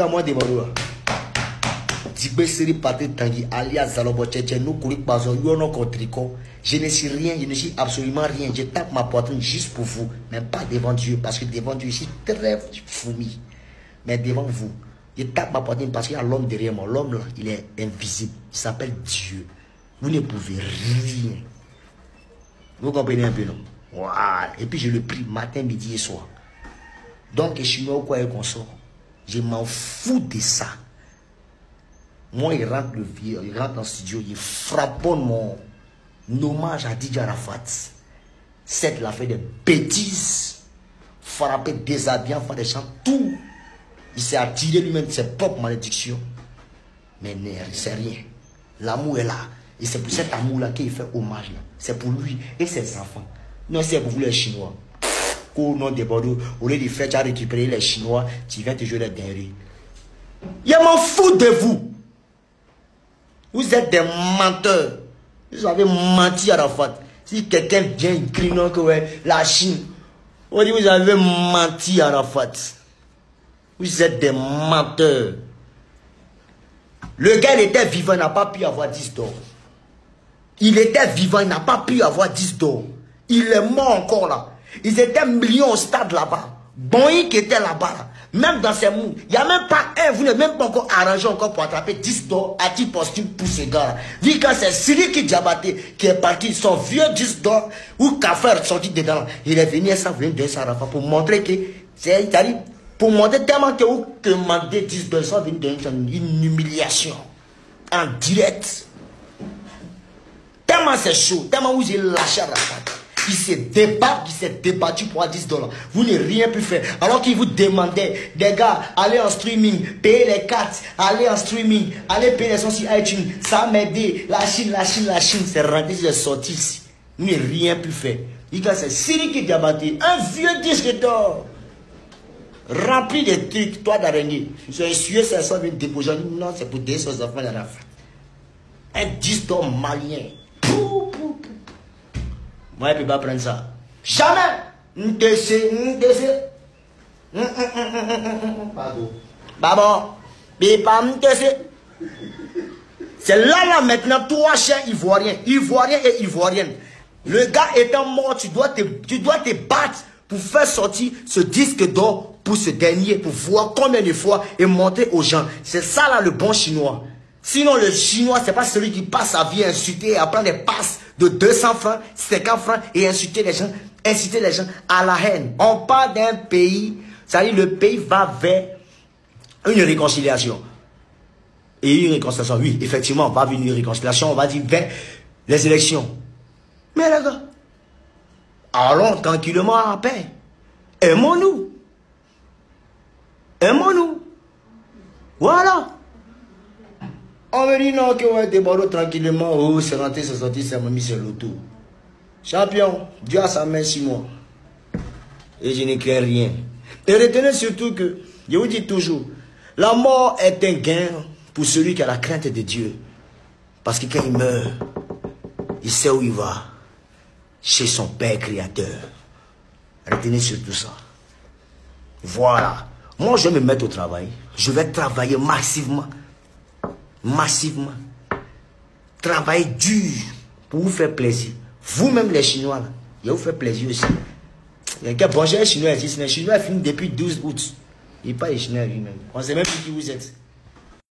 moi de Maroua. Dibé Seri Paté Tanguy, alias Zalobo Tchétché, nous courir pas en yon contre tricot. Je ne suis rien, je ne suis absolument rien. Je tape ma poitrine juste pour vous, même pas devant Dieu, parce que devant Dieu, je suis très fourmi. Mais devant vous, je tape ma poitrine parce qu'il y a l'homme derrière moi. L'homme là, il est invisible. Il s'appelle Dieu. Vous ne pouvez rien. Vous comprenez un peu, non? Voilà. Et puis je le prie matin, midi et soir. Donc, je suis au quoi qu'on sort. Je m'en fous de ça. Moi, il rentre le vieux, il rentre dans le studio, il frappe mon hommage à Didier Arafat. C'est la fait des bêtises, frapper, déshabiller, faire des chants, tout. Il s'est attiré lui-même de ses propres malédictions. Mais c'est rien. L'amour est là. Et c'est pour cet amour-là qu'il fait hommage. C'est pour lui et ses enfants. Non, c'est pour vous les Chinois. Au nom des Bordeaux, au lieu de faire, tu as récupéré les Chinois, tu viens te jouer les dingueries. Je m'en fous de vous. Vous êtes des menteurs. Vous avez menti à Arafat. Si quelqu'un vient criant que ouais, la Chine, on dit vous avez menti à Arafat. Vous êtes des menteurs. Le gars, il était vivant, il n'a pas pu avoir 10 d'or. Il était vivant, il n'a pas pu avoir 10 d'or. Il est mort encore là. Ils étaient millions au stade là-bas. Boeing qui était là-bas. Là. Même dans ces mondes. Il n'y a même pas un, vous n'avez même pas encore arrangé encore pour attraper 10 d'or à titre posthume pour ces gars-là. Vu quand c'est Siriki Diabaté qui est parti, son vieux 10 d'or, ou Kaffer est sorti dedans. Il est venu à ça, de Sarafa pour montrer que c'est pour montrer tellement que vous demandez 10 d'or, ça vient d'une humiliation. En direct. Tellement c'est chaud, tellement vous avez lâché à la patte. Il s'est débattu pour 10 $. Vous n'avez rien pu faire. Alors qu'il vous demandait, des gars, allez en streaming, payez les cartes, allez en streaming, allez payer les sons sur iTunes. Ça m'a aidé. La Chine, c'est rentré, c'est sorti ici. Vous n'avez rien pu faire. Il y a c'est Siriki Diabaté, un vieux disque d'or. Rempli de trucs, toi d'araignée. Je suis essuyé, ça vient déposer. Non, c'est pour des enfants de la fin. Un 10 $ malien. Moi, je ne peux pas prendre ça. Jamais. Pardon. C'est là maintenant, toi, cher Ivoirien, Ivoirien et Ivoirienne. Le gars étant mort, tu dois te battre pour faire sortir ce disque d'or pour ce dernier, pour voir combien de fois et montrer aux gens. C'est ça là le bon chinois. Sinon, le chinois, c'est pas celui qui passe sa vie à insulter, à prendre des passes de 200 francs, 50 francs et inciter les gens à la haine. On parle d'un pays, c'est-à-dire le pays va vers une réconciliation. Et une réconciliation, oui, effectivement, on va vers une réconciliation, on va dire vers les élections. Mais les gars, allons tranquillement en paix. Aimons-nous. Aimons-nous. Voilà. On me dit non, que ouais, débarque tranquillement. Oh, c'est rentré, c'est sorti, c'est mis sur l'auto. Champion, Dieu a sa main sur moi. Et je n'écris rien. Et retenez surtout que, je vous dis toujours, la mort est un gain pour celui qui a la crainte de Dieu. Parce que quand il meurt, il sait où il va. Chez son Père Créateur. Retenez surtout ça. Voilà. Moi, je vais me mettre au travail. Je vais travailler massivement. Massivement. Travailler dur pour vous faire plaisir. Vous-même les Chinois, là, je vous fais plaisir aussi. Il y a un bon, j'ai un Chinois ici. Les Chinois finissent depuis 12 août. Il n'est pas les Chinois lui-même. On ne sait même plus qui vous êtes.